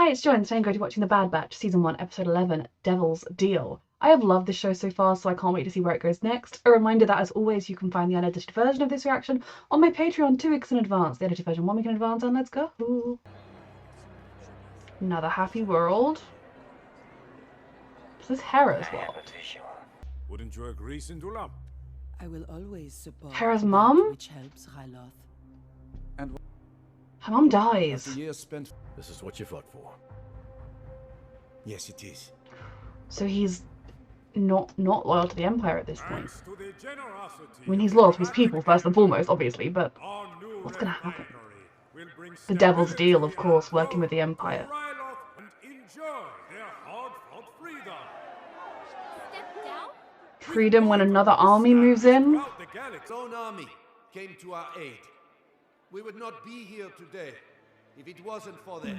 Hi, it's Joanne. Today I'm going to be watching The Bad Batch, Season 1, Episode 11, Devil's Deal. I have loved this show so far, so I can't wait to see where it goes next. A reminder that, as always, you can find the unedited version of this reaction on my Patreon 2 weeks in advance, the edited version 1 week in advance, and let's go! Another happy world. This is Hera's world. Wouldn't you agree, Syndulla? I will always support Hera's that mum? which helps Ryloth. And Her mum dies. the years spent. This is what you fought for. Yes, it is. So he's not loyal to the Empire at this point. Thanks to the generosity I mean, he's loyal to his people first and foremost, obviously, but our new what's gonna happen? will bring The Devil's Deal, of stability course, and working with the growth Empire. to Ryloth and enjoy their hard-fought freedom. Step down? Freedom when another army moves in? Throughout the galaxy. His own army came to our aid. We would not be here today if it wasn't for them.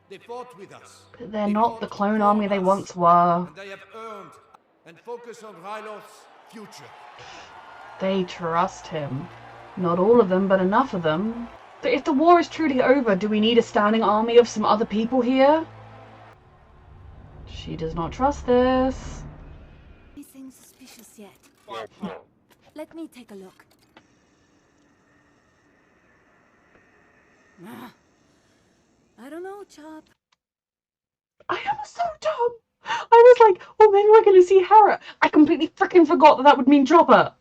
They fought with us. But they're They not the fought clone for army they us. once were. And they have earned and focus on Ryloth's future. They trust him. Not all of them, but enough of them. So if the war is truly over, do we need a standing army of some other people here? She does not trust this. Anything suspicious yet? Let me take a look. I don't know, Chop. I am so dumb. I was like, oh, maybe we're going to see Hera. I completely freaking forgot that that would mean Chopper.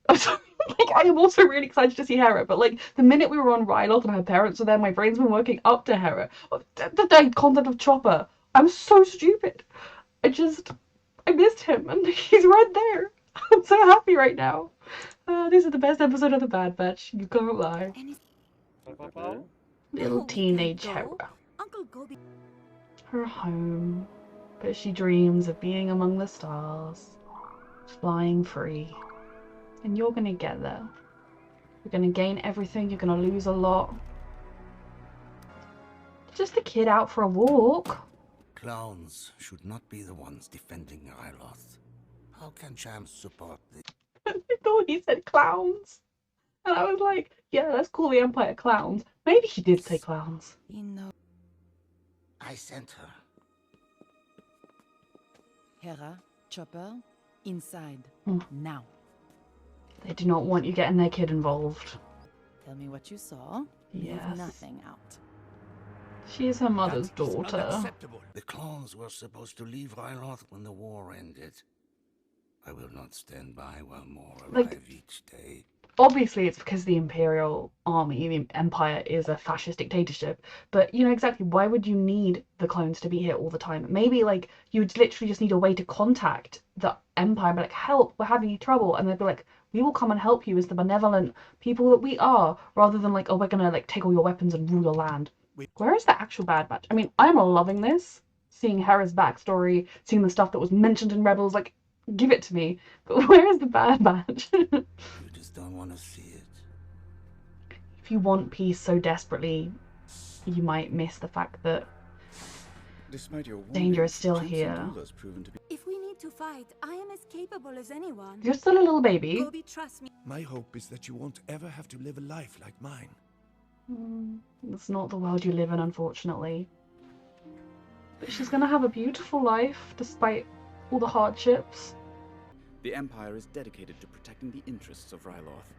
I'm sorry. Like, I am also really excited to see Hera, but like the minute we were on Ryloth and her parents were there, my brain's been working up to Hera. The concept of Chopper. I'm so stupid. I missed him, and he's right there. I'm so happy right now. This is the best episode of The Bad Batch. You can't lie. Little Oh, teenage can I go? Hera. Uncle Gobi. Her home, but she dreams of being among the stars, flying free. And you're gonna get there. You're gonna gain everything, you're gonna lose a lot. Just a kid out for a walk. Clowns should not be the ones defending Ryloth. How can champs support this? I thought he said clowns. And I was like, yeah, let's call the Empire clowns. Maybe he did say clowns. You know, I sent her. Hera, Chopper, inside, now. They do not want you getting their kid involved. Tell me what you saw. Leave Yes. nothing out. She is her mother's That is daughter. unacceptable. The clones were supposed to leave Ryloth when the war ended. I will not stand by while more Like- arrive each day. Obviously, it's because the Imperial Army, the Empire, is a fascist dictatorship. But you know exactly, why would you need the clones to be here all the time? Maybe, like, you would literally just need a way to contact the Empire and be like, help, we're having trouble. And they'd be like, we will come and help you as the benevolent people that we are. Rather than like, oh, we're gonna like take all your weapons and rule your land. Where is the actual Bad Batch? I mean, I'm loving this. Seeing Hera's backstory, seeing the stuff that was mentioned in Rebels, like, give it to me. But where is the Bad Batch? You just don't want to see it. If you want peace so desperately, you might miss the fact that Despite your danger is still Chancellor here. Syndulla's proven to be. If we need to fight, I am as capable as anyone. You're still a little baby. Gobi, trust me. My hope is that you won't ever have to live a life like mine. It's not the world you live in, unfortunately. But she's gonna have a beautiful life, despite all the hardships. The Empire is dedicated to protecting the interests of Ryloth.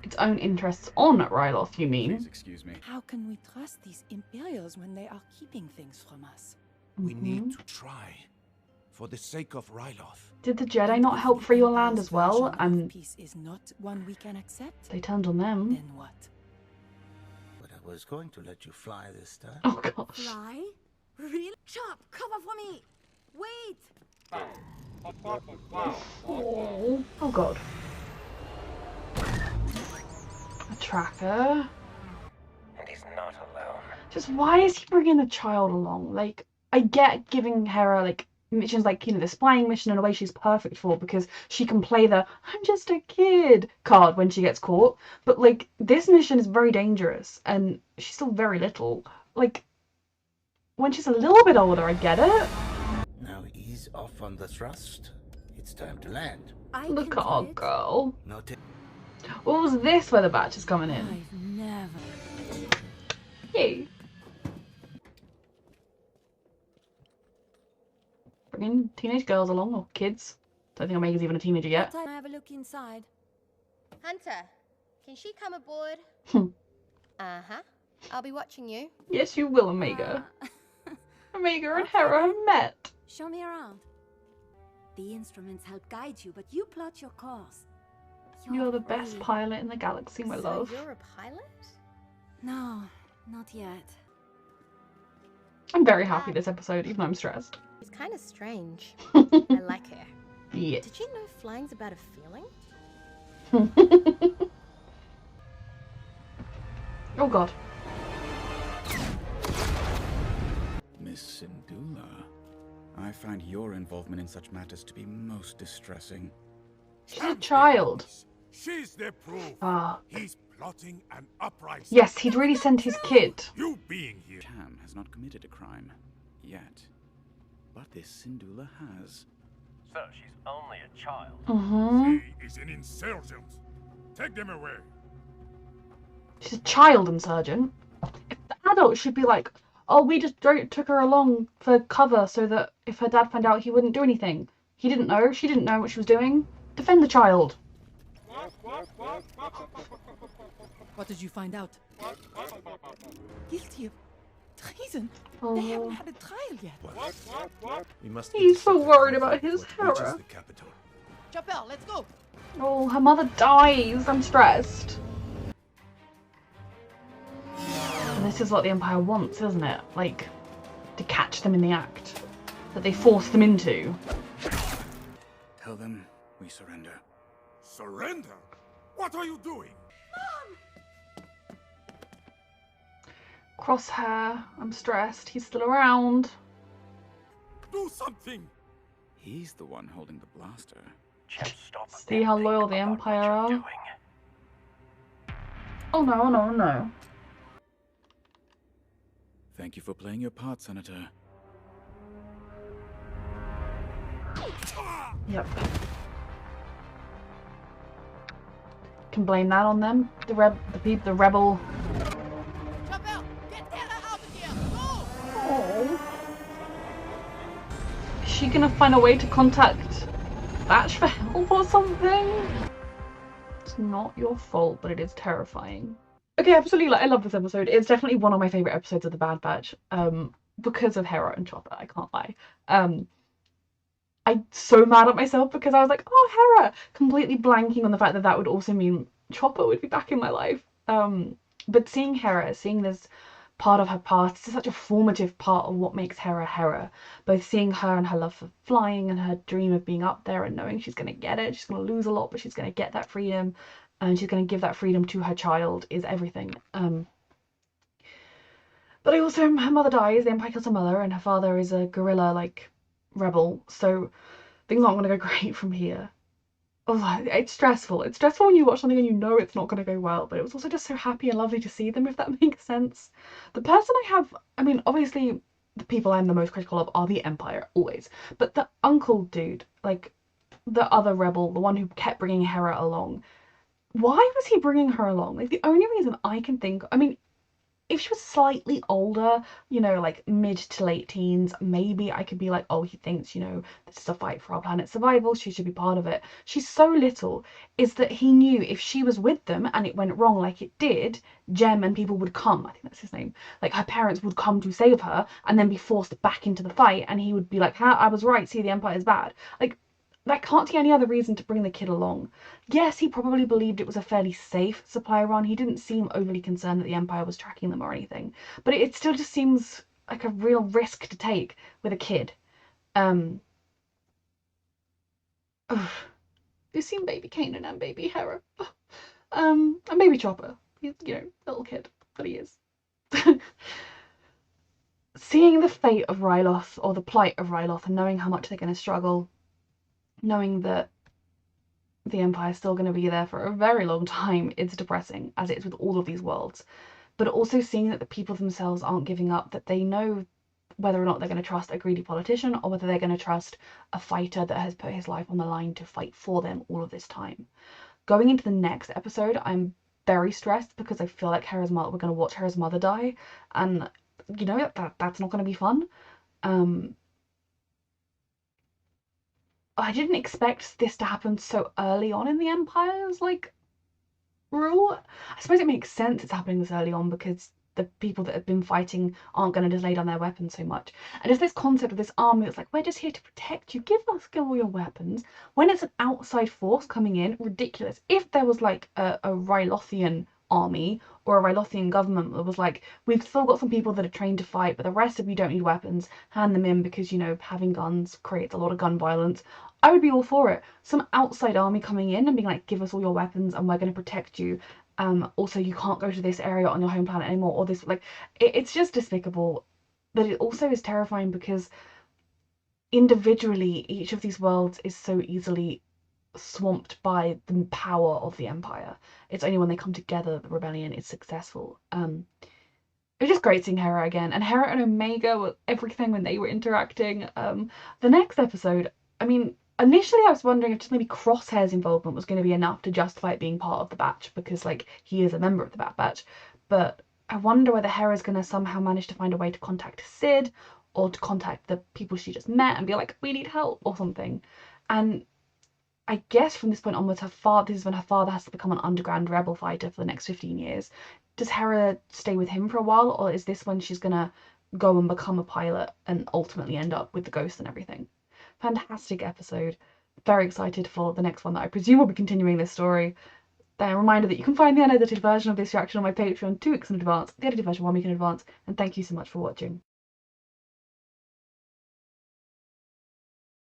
Its own interests on Ryloth, you Please mean? excuse me. How can we trust these Imperials when they are keeping things from us? We need to try. For the sake of Ryloth. Did the Jedi not If help the free your Empire's land as well? version of And peace is not one we can accept, they turned on them. then what? But I was going to let you fly this time. Oh gosh. Fly? Real? Chop, cover for me. Wait. Oh god. A tracker. And he's not alone. Just why is he bringing the child along? Like, I get giving Hera like missions like, you know, the spying mission in a way she's perfect for because she can play the I'm just a kid card when she gets caught. But like this mission is very dangerous and she's still very little. Like when she's a little bit older, I get it. Now ease off on the thrust. It's time to land. I Look can at do our it. girl. No What was this where the batch is coming in? I've never. Yay. bringing teenage girls along, or kids. Don't think Omega's even a teenager yet. What time I have a look inside? Hunter, can she come aboard? Hmm. Uh-huh. I'll be watching you. Yes, you will, Omega. Omega and Okay, Hera have then. met. Show me around. The instruments help guide you, but you plot your course. You're the best free. pilot in the galaxy, my So love. you're a pilot? No, not yet. I'm very happy this episode, even though I'm stressed. It's kind of strange. I like her. Yes. Did you know flying's about a feeling? Oh god. Miss Syndulla, I find your involvement in such matters to be most distressing. She's a child. She's the proof. Ah. He's plotting an uprising. Yes, he'd really sent his kid. You being here. Tam has not committed a crime. Yet. But this Syndulla has. So she's only a child. Mm-hmm. She is an insurgent. Take them away. She's a child insurgent. If the adults should be like, oh, we just took her along for cover so that if her dad found out, he wouldn't do anything. He didn't know. She didn't know what she was doing. Defend the child. What did you find out? Guilty of treason. Oh. They haven't had a trial yet. We must He's so worried about his What reaches Hera. the capital. Chapel, let's go. Oh, her mother dies. I'm stressed. And this is what the Empire wants, isn't it? Like, to catch them in the act that they force them into. Tell them we surrender. Surrender? What are you doing? Crosshair, I'm stressed. He's still around. Do something. He's the one holding the blaster. Just stop. See how and loyal think the about what Empire you're are. doing. Oh no, no, no. Thank you for playing your part, Senator. Yep. Can blame that on them. The rebel. Chapel, get Hera out of here. Go. Oh. Is she gonna find a way to contact Batch for help or something? It's not your fault, but it is terrifying. Okay, absolutely. Like, I love this episode. It's definitely one of my favorite episodes of The Bad Batch. Because of Hera and Chopper. I can't lie. I'm so mad at myself because I was like, oh, Hera! Completely blanking on the fact that that would also mean Chopper would be back in my life. But seeing Hera, seeing this part of her past, is such a formative part of what makes Hera Hera. Both seeing her and her love for flying and her dream of being up there and knowing she's going to get it. She's going to lose a lot, but she's going to get that freedom. And she's going to give that freedom to her child is everything. But also, her mother dies, the Empire kills her mother, and her father is a guerrilla, like, rebel, so things aren't going to go great from here. Oh, it's stressful. It's stressful when you watch something and you know it's not going to go well, but it was also just so happy and lovely to see them, if that makes sense. The person I mean, obviously, the people I'm the most critical of are the Empire, always, but the uncle dude, like, the other rebel, the one who kept bringing Hera along, why was he bringing her along? Like, the only reason I can think, I mean, if she was slightly older, you know, like mid to late teens, maybe I could be like, oh, he thinks, you know, this is a fight for our planet's survival, she should be part of it. She's so little, is that he knew if she was with them and it went wrong like it did, Jem and people would come, I think that's his name, like her parents would come to save her and then be forced back into the fight, and he would be like, I was right, see, the Empire's bad. Like, I can't see any other reason to bring the kid along. Yes, he probably believed it was a fairly safe supply run. He didn't seem overly concerned that the Empire was tracking them or anything. But it still just seems like a real risk to take with a kid. You've seen baby Kanan and baby Hera. And baby Chopper. He's, you know, little kid, but he is. Seeing the fate of Ryloth, or the plight of Ryloth, and knowing how much they're going to struggle, knowing that the Empire's still going to be there for a very long time, it's depressing, as it is with all of these worlds. But also seeing that the people themselves aren't giving up, that they know whether or not they're going to trust a greedy politician or whether they're going to trust a fighter that has put his life on the line to fight for them all of this time. Going into the next episode, I'm very stressed because I feel like we're going to watch Hera's mother die, and you know, that's not going to be fun. I didn't expect this to happen so early on in the Empire's like rule. I suppose it makes sense it's happening this early on because the people that have been fighting aren't going to just lay down their weapons so much. And just this concept of this army that's like, we're just here to protect you, give us all your weapons. When it's an outside force coming in, ridiculous. If there was like a Rylothian army or a Rylothian government that was like, we've still got some people that are trained to fight, but the rest of you don't need weapons, hand them in because, you know, having guns creates a lot of gun violence. I would be all for it. Some outside army coming in and being like, give us all your weapons and we're going to protect you. Also, you can't go to this area on your home planet anymore, or this, like, it's just despicable. But it also is terrifying because individually, each of these worlds is so easily swamped by the power of the Empire. It's only when they come together that the rebellion is successful. It was just great seeing Hera again, and Hera and Omega were everything when they were interacting. The next episode, I mean, initially I was wondering if just maybe Crosshair's involvement was going to be enough to justify it being part of the Batch because, like, he is a member of the Bad Batch. But I wonder whether Hera's going to somehow manage to find a way to contact Sid or to contact the people she just met and be like, we need help or something. And I guess from this point onwards, this is when her father has to become an underground rebel fighter for the next 15 years. Does Hera stay with him for a while, or is this when she's gonna go and become a pilot and ultimately end up with the ghost and everything? Fantastic episode. Very excited for the next one that I presume will be continuing this story. A reminder that you can find the unedited version of this reaction on my Patreon 2 weeks in advance, the edited version 1 week in advance, and thank you so much for watching.